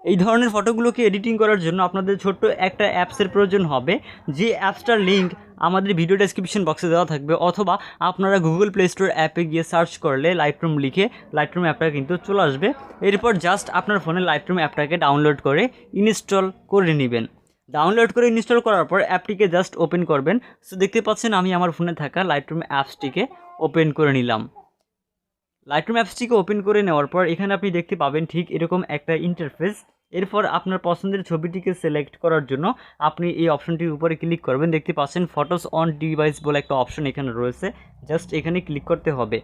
এই ধরনের ফটোগুলোকে এডিটিং করার জন্য আপনাদের ছোট্ট একটা অ্যাপসের প্রয়োজন হবে, যে অ্যাপসটার লিঙ্ক আমাদের ভিডিও ডেসক্রিপশন বক্সে দেওয়া থাকবে, অথবা আপনারা গুগল প্লে স্টোর অ্যাপে গিয়ে সার্চ করলে লাইটরুম লিখে লাইটরুম অ্যাপটা কিন্তু চলে আসবে। এরপর জাস্ট আপনার ফোনে লাইটরুম অ্যাপটাকে ডাউনলোড করে ইনস্টল করে নেবেন। ডাউনলোড করে ইনস্টল করার পর অ্যাপটিকে জাস্ট ওপেন করবেন। সো দেখতে পাচ্ছেন আমি আমার ফোনে থাকা লাইটরুম অ্যাপসটিকে ওপেন করে নিলাম। লাইটরুম অ্যাপসটিকে ওপেন করে নেওয়ার পর এখানে আপনি দেখতে পাবেন ঠিক এরকম একটা ইন্টারফেস। এরপর আপনার পছন্দের ছবিটিকে সিলেক্ট করার জন্য আপনি এই অপশনটির উপরে ক্লিক করবেন। দেখতে পাচ্ছেন ফটোস অন ডিভাইস বলে একটা অপশন এখানে রয়েছে, জাস্ট এখানে ক্লিক করতে হবে।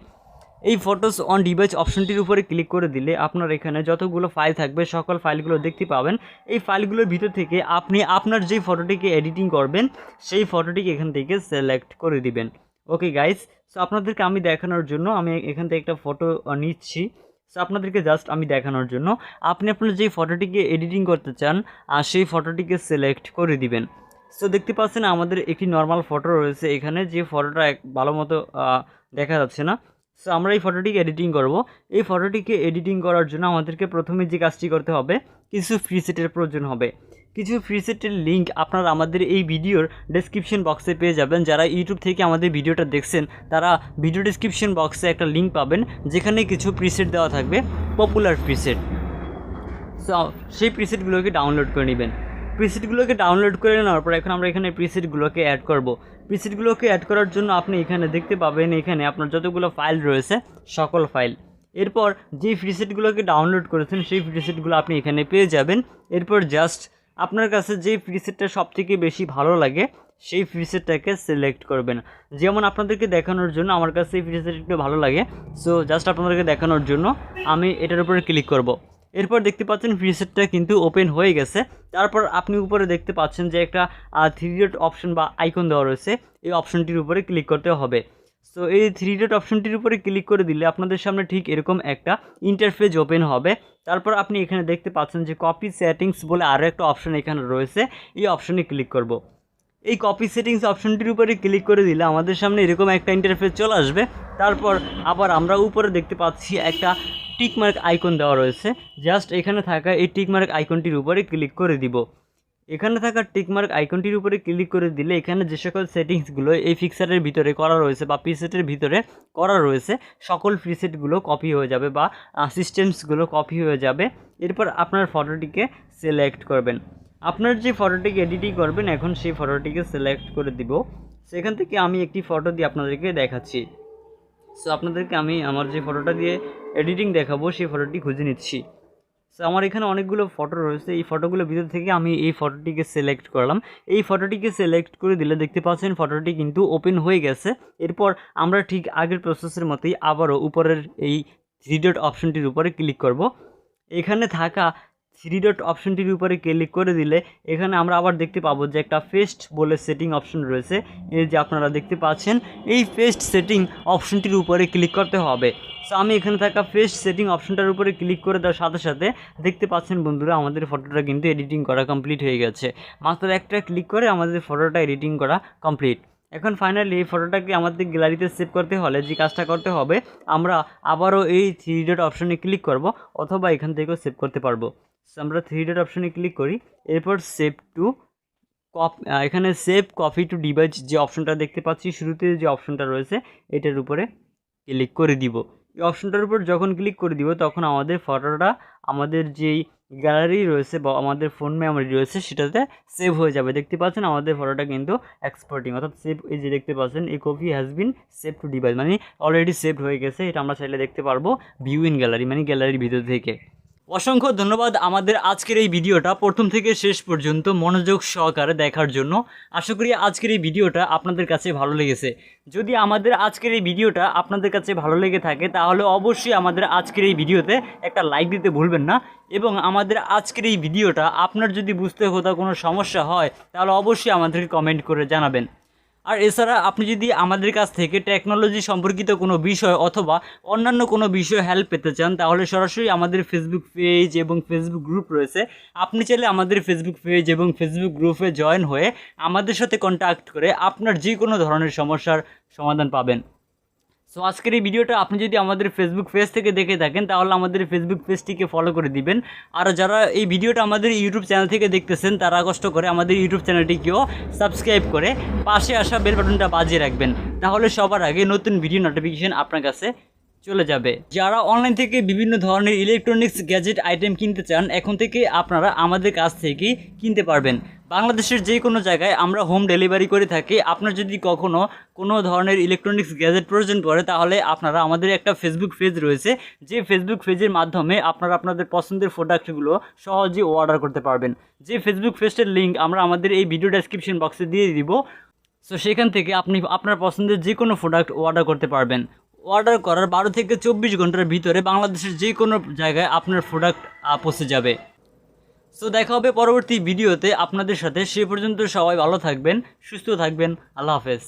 এই ফটোস অন ডিভাইস অপশনটির উপরে ক্লিক করে দিলে আপনার এখানে যতগুলো ফাইল থাকবে সকল ফাইলগুলো দেখতে পাবেন। এই ফাইলগুলোর ভিতর থেকে আপনি আপনার যেই ফটোটিকে এডিটিং করবেন সেই ফটোটিকে এখান থেকে সিলেক্ট করে দিবেন। ওকে গাইস, সো আপনাদেরকে আমি দেখানোর জন্য আমি এখান থেকে একটা ফটো নিচ্ছি। সো আপনাদেরকে জাস্ট আমি দেখানোর জন্য আপনি আপনার যেই ফটোটিকে এডিটিং করতে চান সেই ফটোটিকে সিলেক্ট করে দিবেন। সো দেখতে পাচ্ছেন আমাদের একটি নর্মাল ফটো রয়েছে এখানে, যে ফটোটা ভালো মতো দেখা যাচ্ছে না। সো আমরা এই ফটোটিকে এডিটিং করব। এই ফটোটিকে এডিটিং করার জন্য আমাদেরকে প্রথমে যে কাজটি করতে হবে, কিছু প্রিসেটের প্রয়োজন হবে। কিছু প্রিসেটের লিঙ্ক আপনারা আমাদের এই ভিডিওর ডেসক্রিপশন বক্সে পেয়ে যাবেন। যারা ইউটিউব থেকে আমাদের ভিডিওটা দেখছেন তারা ভিডিও ডেসক্রিপশন বক্সে একটা লিঙ্ক পাবেন, যেখানে কিছু প্রিসেট দেওয়া থাকবে, পপুলার প্রিসেট। সো সেই প্রিসেটগুলোকে ডাউনলোড করে নেবেন। প্রিসেটগুলোকে ডাউনলোড করে নেওয়ার পর এখন আমরা এখানে প্রিসেটগুলোকে অ্যাড করব। প্রিসেটগুলোকে অ্যাড করার জন্য আপনি এখানে দেখতে পাবেন এখানে আপনার যতগুলো ফাইল রয়েছে সকল ফাইল। এরপর যে প্রিসেটগুলোকে ডাউনলোড করেছেন সেই প্রিসেটগুলো আপনি এখানে পেয়ে যাবেন। এরপর জাস্ট আপনার কাছে যে প্রিসেটটা সবথেকে বেশি ভালো লাগে সেই প্রিসেটটাকে সিলেক্ট করবেন। যেমন আপনাদেরকে দেখানোর জন্য আমার কাছে এই প্রিসেট একটু ভালো লাগে, সো জাস্ট আপনাদেরকে দেখানোর জন্য আমি এটার উপরে ক্লিক করব। এরপর দেখতে পাচ্ছেন প্রিসেটটা কিন্তু ওপেন হয়ে গেছে। তারপর আপনি উপরে দেখতে পাচ্ছেন যে একটা 3 ডট অপশন বা আইকন দেওয়া রয়েছে, এই অপশনটির উপরে ক্লিক করতে হবে। সো এই 3 ডট অপশনটির উপরে ক্লিক করে দিলে আপনাদের সামনে ঠিক এরকম একটা ইন্টারফেস ওপেন হবে। তারপর আপনি এখানে দেখতে পাচ্ছেন যে কপি সেটিংস বলে আরও একটা অপশন এখানে রয়েছে, এই অপশনে ক্লিক করব। এই কপি সেটিংস অপশনটির উপরে ক্লিক করে দিলে আমাদের সামনে এরকম একটা ইন্টারফেস চলে আসবে। তারপর আবার আমরা উপরে দেখতে পাচ্ছি একটা টিকমার্ক আইকন দেওয়া রয়েছে, জাস্ট এখানে থাকা এই টিকমার্ক আইকনটির উপরে ক্লিক করে দিব। এখানে থাকা টিকমার্ক আইকনটির উপরে ক্লিক করে দিলে এখানে যে সকল সেটিংসগুলো এই ফিক্সারের ভিতরে করা রয়েছে বা প্রিসেটের ভিতরে করা রয়েছে সকল প্রিসেটগুলো কপি হয়ে যাবে বা সিস্টেমসগুলো কপি হয়ে যাবে। এরপর আপনার ফটোটিকে সিলেক্ট করবেন। আপনার যে ফটোটিকে এডিটিং করবেন এখন সেই ফটোটিকে সিলেক্ট করে দিব। সেখান থেকে আমি একটি ফটো দিয়ে আপনাদেরকে দেখাচ্ছি। সো আপনাদেরকে আমি আমার যে ফটোটা দিয়ে এডিটিং দেখাবো সেই ফটোটি খুঁজে নিচ্ছি। সো আমার এখানে অনেকগুলো ফটো রয়েছে, এই ফটোগুলোর ভিতর থেকে আমি এই ফটোটিকে সিলেক্ট করলাম। এই ফটোটিকে সিলেক্ট করে দিলে দেখতে পাচ্ছেন ফটোটি কিন্তু ওপেন হয়ে গেছে। এরপর আমরা ঠিক আগের প্রসেসের মতোই আবারও উপরের এই 3 ডট অপশনটির উপরে ক্লিক করব। এখানে থাকা 3 ডট অপশনটির উপরে ক্লিক করে দিলে এখানে আমরা আবার দেখতে পাবো যে একটা পেস্ট বলে সেটিং অপশন রয়েছে, এই যে আপনারা দেখতে পাচ্ছেন এই পেস্ট সেটিং অপশনটির উপরে ক্লিক করতে হবে। সো আমি এখানে থাকা পেস্ট সেটিং অপশনটার উপরে ক্লিক করে দেওয়ার সাথে সাথে দেখতে পাচ্ছেন বন্ধুরা আমাদের ফটোটা কিন্তু এডিটিং করা কমপ্লিট হয়ে গেছে। মাত্র একটা ক্লিক করে আমাদের ফটোটা এডিটিং করা কমপ্লিট। এখন ফাইনালি এই ফটোটাকে আমাদের গ্যালারিতে সেভ করতে হলে যে কাজটা করতে হবে, আমরা আবারও এই 3 ডট অপশনে ক্লিক করব, অথবা এখান থেকেও সেভ করতে পারবো। সো আমরা 3 ডট অপশনে ক্লিক করি। এরপর সেভ টু এখানে সেভ কপি টু ডিভাইস যে অপশনটা দেখতে পাচ্ছি শুরুতে যে অপশনটা রয়েছে এটার উপরে ক্লিক করে দিব। এই অপশনটার উপর যখন ক্লিক করে দিব তখন আমাদের ফটোটা আমাদের যেই গ্যালারি রয়েছে বা আমাদের ফোন মেমোরি রয়েছে সেটাতে সেভ হয়ে যাবে। দেখতে পাচ্ছেন আমাদের ফটোটা কিন্তু এক্সপোর্টিং অর্থাৎ সেভ, এই যে দেখতে পাচ্ছেন এই copy has been save two device মানে অলরেডি সেভ হয়ে গেছে। এটা আমরা চাইলে দেখতে পারবো ভিউ ইন গ্যালারি মানে গ্যালারির ভিতর থেকে। অসংখ্য ধন্যবাদ আমাদের আজকের এই ভিডিওটা প্রথম থেকে শেষ পর্যন্ত মনোযোগ সহকারে দেখার জন্য। আশা করি আজকের এই ভিডিওটা আপনাদের কাছে ভালো লেগেছে। যদি আমাদের আজকের এই ভিডিওটা আপনাদের কাছে ভালো লেগে থাকে তাহলে অবশ্যই আমাদের আজকের এই ভিডিওতে একটা লাইক দিতে ভুলবেন না, এবং আমাদের আজকের এই ভিডিওটা আপনার যদি বুঝতে কোথাও কোনো সমস্যা হয় তাহলে অবশ্যই আমাদেরকে কমেন্ট করে জানাবেন। আর এছাড়া আপনি যদি আমাদের কাছ থেকে টেকনোলজি সম্পর্কিত কোনো বিষয় অথবা অন্যান্য কোনো বিষয়ে হেল্প পেতে চান তাহলে সরাসরি আমাদের ফেসবুক পেজ এবং ফেসবুক গ্রুপ রয়েছে, আপনি চাইলে আমাদের ফেসবুক পেজ এবং ফেসবুক গ্রুপে জয়েন হয়ে আমাদের সাথে কন্ট্যাক্ট করে আপনার যে কোনো ধরনের সমস্যার সমাধান পাবেন। সো আজকের এই ভিডিওটা আপনি যদি আমাদের ফেসবুক পেজ থেকে দেখে থাকেন তাহলে আমাদের ফেসবুক পেজটিকে ফলো করে দিবেন। আর যারা এই ভিডিওটা আমাদের ইউটিউব চ্যানেল থেকে দেখতেছেন তারা কষ্ট করে আমাদের ইউটিউব চ্যানেলটিকেও সাবস্ক্রাইব করে পাশে আসা বেল বাটনটা বাজিয়ে রাখবেন, তাহলে সবার আগে নতুন ভিডিও নোটিফিকেশন আপনার কাছে চলে যাবে। যারা অনলাইন থেকে বিভিন্ন ধরনের ইলেকট্রনিক্স গ্যাজেট আইটেম কিনতে চান এখন থেকে আপনারা আমাদের কাছ থেকেই কিনতে পারবেন। বাংলাদেশের যে কোনো জায়গায় আমরা হোম ডেলিভারি করে থাকি। আপনার যদি কখনও কোনো ধরনের ইলেকট্রনিক্স গ্যাজেট প্রয়োজন পড়ে তাহলে আপনারা আমাদের একটা ফেসবুক পেজ রয়েছে, যে ফেসবুক পেজের মাধ্যমে আপনারা আপনাদের পছন্দের প্রোডাক্টগুলো সহজেই অর্ডার করতে পারবেন। যে ফেসবুক পেজটার লিঙ্ক আমরা আমাদের এই ভিডিও ডেসক্রিপশন বক্সে দিয়ে দিব। সো সেখান থেকে আপনি আপনার পছন্দের যে কোনো প্রোডাক্ট অর্ডার করতে পারবেন। অর্ডার করার 12 থেকে 24 ঘন্টার ভিতরে বাংলাদেশের যে কোনো জায়গায় আপনার প্রোডাক্ট পৌঁছে যাবে। সো দেখা হবে পরবর্তী ভিডিওতে আপনাদের সাথে। সে পর্যন্ত সবাই ভালো থাকবেন, সুস্থ থাকবেন। আল্লাহ হাফেজ।